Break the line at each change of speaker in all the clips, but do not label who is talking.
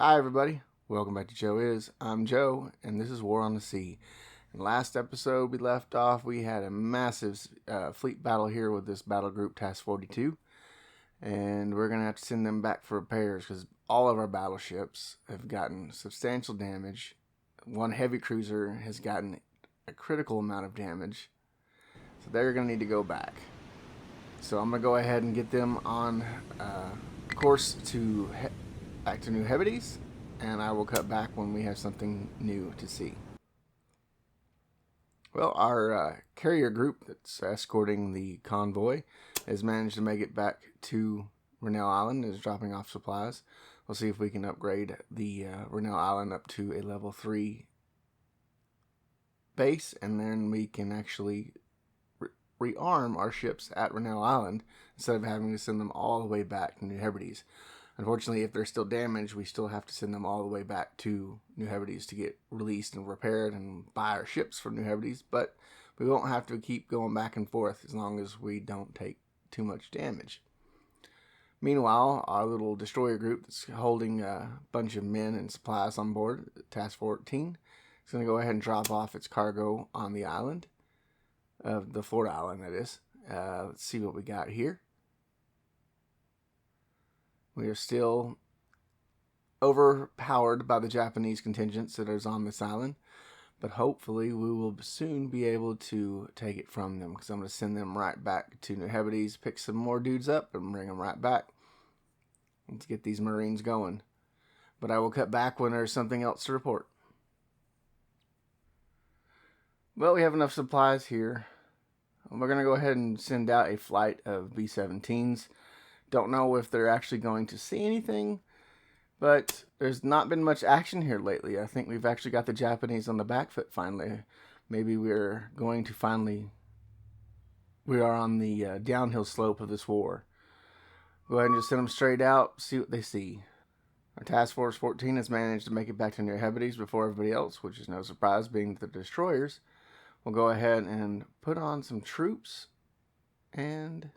Hi everybody, welcome back to Joe Is. I'm Joe, and this is War on the Sea. In the last episode we left off, we had a massive fleet battle here with this battle group Task 42, and we're going to have to send them back for repairs because all of our battleships have gotten substantial damage. One heavy cruiser has gotten a critical amount of damage, so they're going to need to go back. So I'm going to go ahead and get them on course to back to New Hebrides, and I will cut back when we have something new to see. Well, our carrier group that's escorting the convoy has managed to make it back to Rennell Island and is dropping off supplies. We'll see if we can upgrade the Rennell Island up to a level 3 base, and then we can actually rearm our ships at Rennell Island instead of having to send them all the way back to New Hebrides. Unfortunately, if they're still damaged, we still have to send them all the way back to New Hebrides to get released and repaired and buy our ships from New Hebrides, but we won't have to keep going back and forth as long as we don't take too much damage. Meanwhile, our little destroyer group that's holding a bunch of men and supplies on board, Task 14, is going to go ahead and drop off its cargo on the island, the Florida Island, that is. Let's see what we got here. We are still overpowered by the Japanese contingents that is on this island, but hopefully we will soon be able to take it from them, because I'm going to send them right back to New Hebrides, pick some more dudes up, and bring them right back. Let's get these Marines going. But I will cut back when there's something else to report. Well, we have enough supplies here. We're going to go ahead and send out a flight of B-17s. Don't know if they're actually going to see anything, but there's not been much action here lately. I think we've actually got the Japanese on the back foot finally. Maybe we are on the downhill slope of this war. Go ahead and just send them straight out, see what they see. Our Task Force 14 has managed to make it back to New Hebrides before everybody else, which is no surprise being the destroyers. We'll go ahead and put on some troops and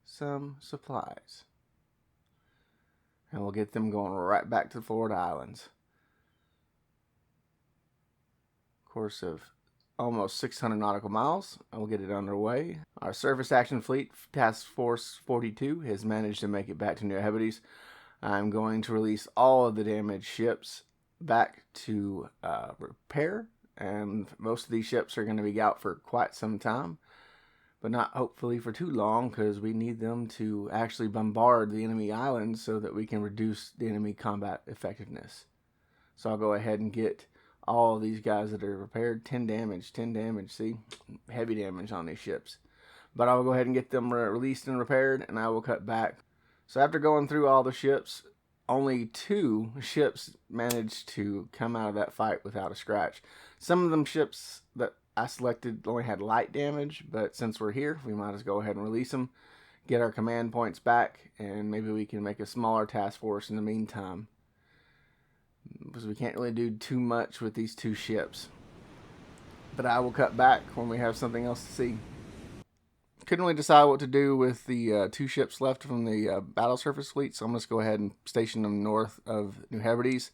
some supplies, and we'll get them going right back to the Florida Islands. Course of almost 600 nautical miles, and we'll get it underway. Our surface action fleet, Task Force 42, has managed to make it back to New Hebrides. I'm going to release all of the damaged ships back to repair, and most of these ships are going to be out for quite some time, but not hopefully for too long, because we need them to actually bombard the enemy islands so that we can reduce the enemy combat effectiveness. So I'll go ahead and get all of these guys that are repaired. 10 damage, see? Heavy damage on these ships. But I will go ahead and get them released and repaired, and I will cut back. So after going through all the ships, only 2 ships managed to come out of that fight without a scratch. Some of them ships that I selected only had light damage, but since we're here, we might as well go ahead and release them, get our command points back, and maybe we can make a smaller task force in the meantime, because we can't really do too much with these 2 ships. But I will cut back when we have something else to see. Couldn't really decide what to do with the 2 ships left from the battle surface fleet, so I'm going to go ahead and station them north of New Hebrides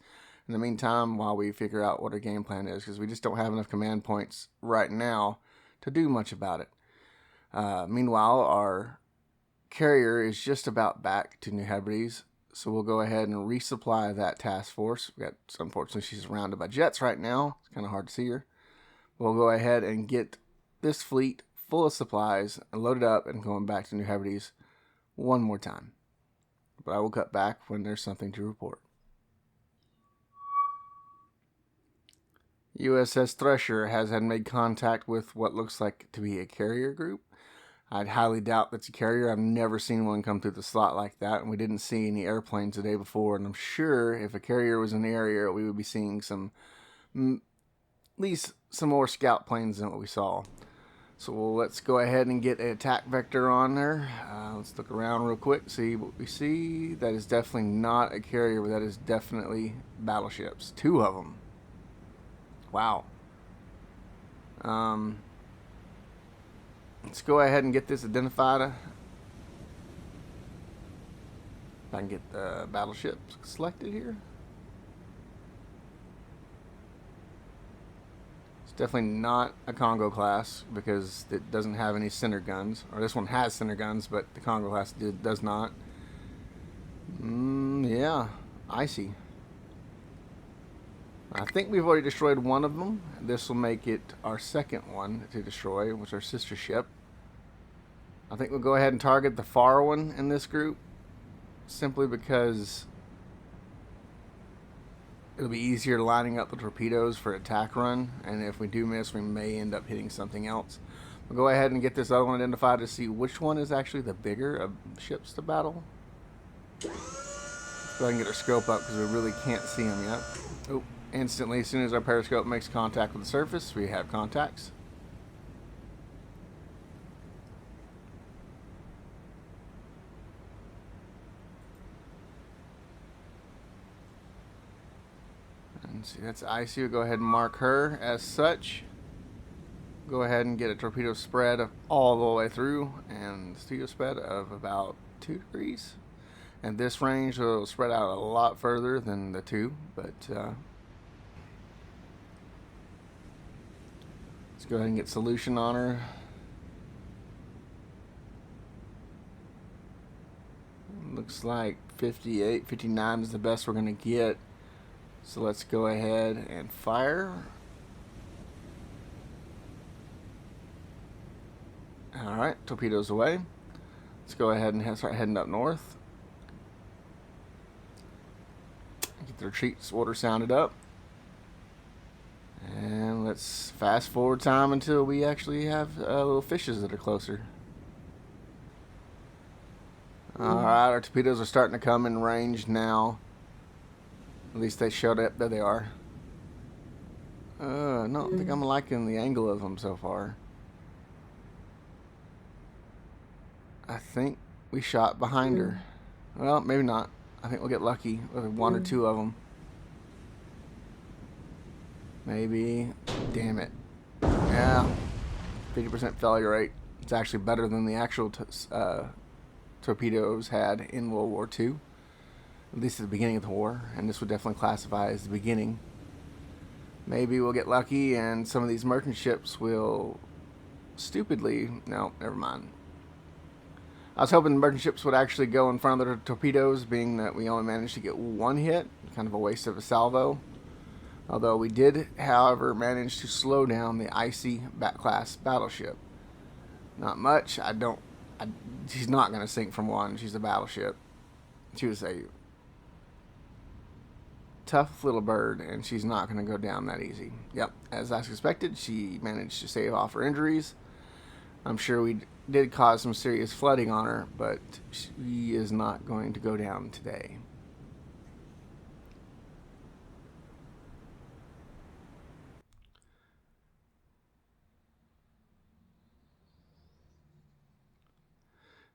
in the meantime while we figure out what our game plan is, because we just don't have enough command points right now to do much about it. Meanwhile, our carrier is just about back to New Hebrides, so we'll go ahead and resupply that task force. Unfortunately, she's surrounded by jets right now. It's kind of hard to see her. We'll go ahead and get this fleet full of supplies and loaded up and going back to New Hebrides one more time. But I will cut back when there's something to report. USS Thresher has had made contact with what looks like to be a carrier group. I'd highly doubt that's a carrier. I've never seen one come through the slot like that, and we didn't see any airplanes the day before, and I'm sure if a carrier was in the area, we would be seeing at least some more scout planes than what we saw. So let's go ahead and get an attack vector on there. Let's look around real quick, see what we see. That is definitely not a carrier, but that is definitely battleships. 2 of them. Wow. Let's go ahead and get this identified. If I can get the battleship selected here. It's definitely not a Congo class because it doesn't have any center guns. Or this one has center guns, but the Congo class does not. Yeah, icy. I think we've already destroyed one of them. This will make it our second one to destroy, which is our sister ship. I think we'll go ahead and target the far one in this group, simply because it'll be easier lining up the torpedoes for attack run, and if we do miss, we may end up hitting something else. We'll go ahead and get this other one identified to see which one is actually the bigger of ships to battle. Let's go ahead and get our scope up because we really can't see them yet. Oh, instantly, as soon as our periscope makes contact with the surface, we have contacts. And see, that's icy. We'll go ahead and mark her as such. Go ahead and get a torpedo spread all the way through, and torpedo spread of about 2 degrees. And this range will spread out a lot further than the 2, but let's go ahead and get solution on her. Looks like 58, 59 is the best we're going to get. So let's go ahead and fire. Alright, torpedoes away. Let's go ahead and start heading up north. Get the retreat order sounded up. And let's fast forward time until we actually have little fishes that are closer. Alright, our torpedoes are starting to come in range now. At least they showed up. There they are. No, I think I'm liking the angle of them so far. I think we shot behind her. Well, maybe not. I think we'll get lucky with 1 or 2 of them. Maybe. Damn it. Yeah. 50% failure rate. It's actually better than the actual torpedoes had in World War II. At least at the beginning of the war. And this would definitely classify as the beginning. Maybe we'll get lucky and some of these merchant ships will stupidly... No, never mind. I was hoping the merchant ships would actually go in front of the torpedoes, being that we only managed to get 1 hit. Kind of a waste of a salvo. Although we did, however, manage to slow down the icy class battleship. Not much. She's not going to sink from 1. She's a battleship. She was a tough little bird, and she's not going to go down that easy. Yep, as I suspected, she managed to save off her injuries. I'm sure we did cause some serious flooding on her, but she is not going to go down today.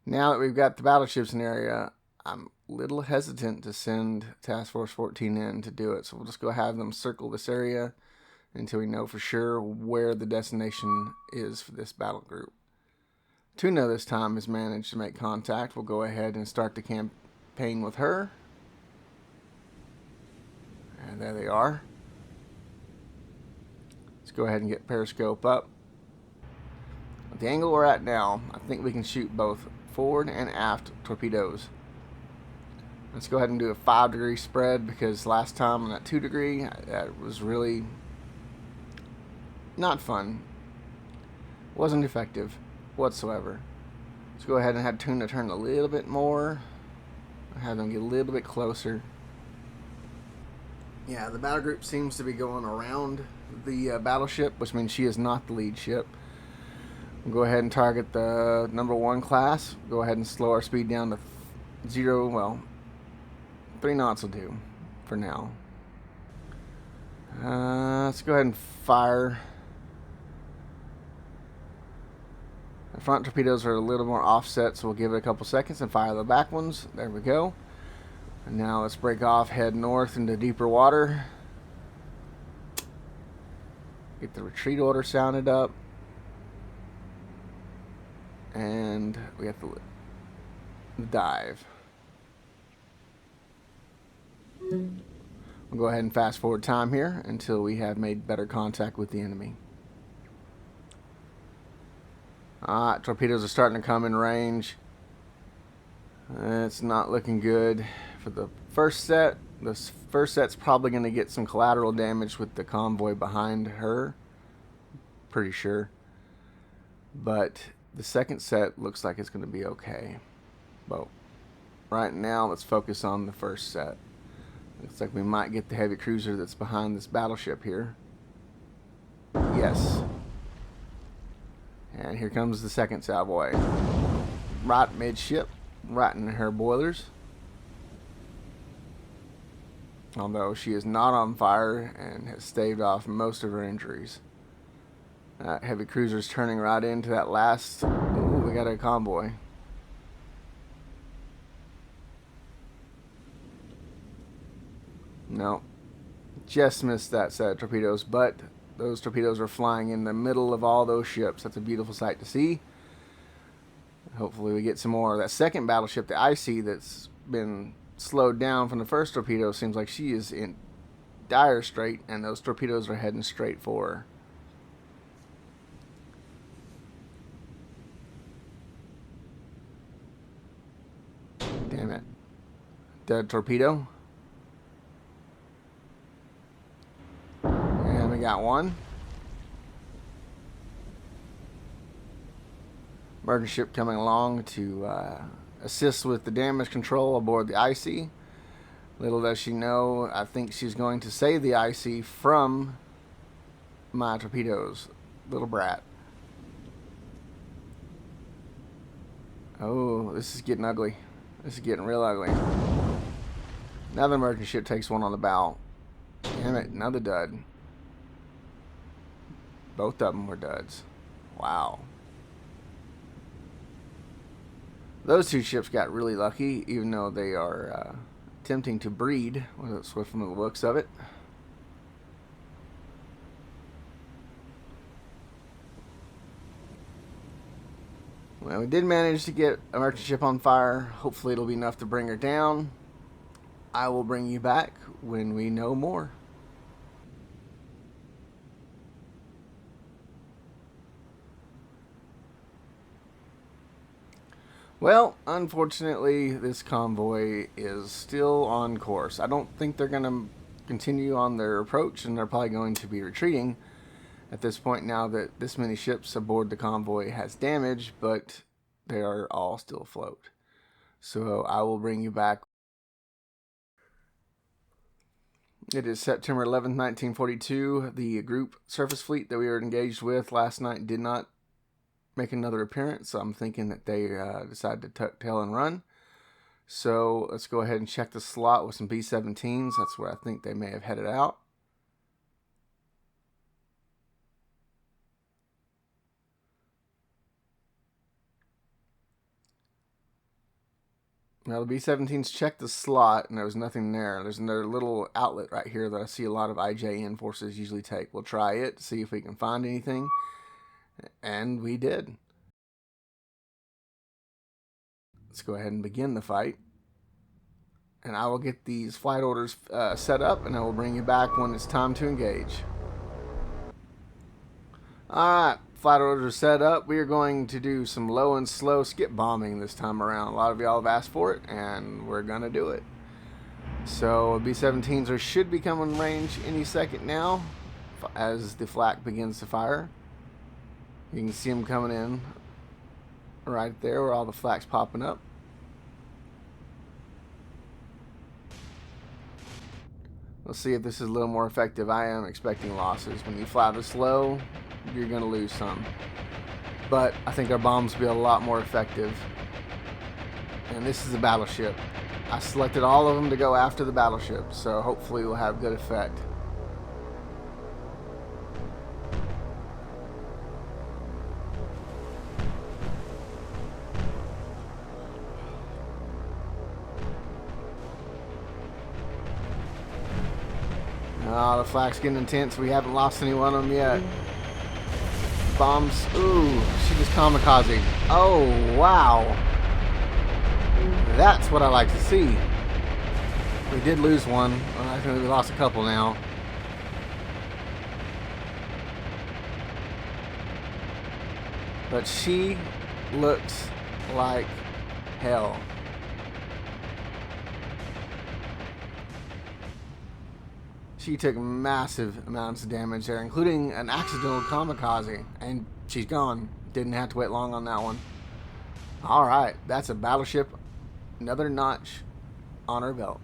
Now that we've got the battleships in the area, I'm a little hesitant to send Task Force 14 in to do it. So we'll just go have them circle this area until we know for sure where the destination is for this battle group. Tuna this time has managed to make contact. We'll go ahead and start the campaign with her. And there they are. Let's go ahead and get periscope up. At the angle we're at now, I think we can shoot both forward and aft torpedoes. Let's go ahead and do a 5-degree spread, because last time on that 2-degree, that was really not fun. Wasn't effective whatsoever. Let's go ahead and have Tuna turn a little bit more. Have them get a little bit closer. Yeah, the battle group seems to be going around the battleship, which means she is not the lead ship. We'll go ahead and target the number 1 class. Go ahead and slow our speed down to 0, well, 3 knots will do for now. Let's go ahead and fire. The front torpedoes are a little more offset, so we'll give it a couple seconds and fire the back ones. There we go. And now let's break off, head north into deeper water. Get the retreat order sounded up. And we have to dive. We'll go ahead and fast forward time here until we have made better contact with the enemy. Alright, torpedoes are starting to come in range. It's not looking good for the first set. This first set's probably going to get some collateral damage with the convoy behind her. Pretty sure. But the second set looks like it's going to be okay. But right now, let's focus on the first set. Looks like we might get the heavy cruiser that's behind this battleship here. Yes. And here comes the second Savoy. Right midship, right in her boilers. Although she is not on fire and has staved off most of her injuries. Heavy cruiser's turning right into that last... Ooh, we got a convoy. No. Just missed that set of torpedoes, but those torpedoes are flying in the middle of all those ships. That's a beautiful sight to see. Hopefully we get some more. That second battleship, the IC, that's been slowed down from the first torpedo, seems like she is in dire strait, and those torpedoes are heading straight for her. Damn it. Dead torpedo. And we got one. Merchant ship coming along to assist with the damage control aboard the IC. Little does she know, I think she's going to save the IC from my torpedoes. Little brat. Oh, this is getting ugly. This is getting real ugly. Another merchant ship takes one on the bow. Damn it, another dud. Both of them were duds. Wow. Those two ships got really lucky, even though they are attempting to breed, from the looks of it. Well, we did manage to get a merchant ship on fire. Hopefully it'll be enough to bring her down. I will bring you back when we know more. Well, unfortunately, this convoy is still on course. I don't think they're going to continue on their approach, and they're probably going to be retreating at this point now that this many ships aboard the convoy has damage, but they are all still afloat. So I will bring you back. It is September 11th, 1942. The group surface fleet that we were engaged with last night did not make another appearance, so I'm thinking that they decided to tuck tail and run. So let's go ahead and check the slot with some B-17s. That's where I think they may have headed out. Now the B-17s checked the slot and there was nothing there. There's another little outlet right here that I see a lot of IJN forces usually take. We'll try it, see if we can find anything. And we did. Let's go ahead and begin the fight. And I will get these flight orders set up, and I will bring you back when it's time to engage. Alright, flight orders are set up. We are going to do some low and slow skip bombing this time around. A lot of y'all have asked for it, and we're going to do it. So B-17s should be coming in range any second now as the flak begins to fire. You can see them coming in right there where all the flak's popping up. Let's see if this is a little more effective. I am expecting losses. When you fly this low, you're going to lose some. But I think our bombs will be a lot more effective. And this is a battleship. I selected all of them to go after the battleship, so hopefully we'll have good effect. Oh, the flak's getting intense. We haven't lost any one of them yet. Bombs. Ooh, she just kamikaze. Oh, wow. That's what I like to see. We did lose one. Well, I think we lost a couple now. But she looks like hell. She took massive amounts of damage there, including an accidental kamikaze, and she's gone. Didn't have to wait long on that one. Alright, that's a battleship. Another notch on her belt.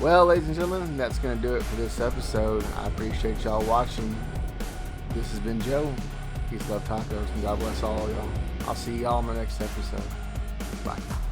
Well, ladies and gentlemen, that's going to do it for this episode. I appreciate y'all watching. This has been Joe. Peace, love, tacos, and God bless all y'all. I'll see y'all in the next episode. Bye.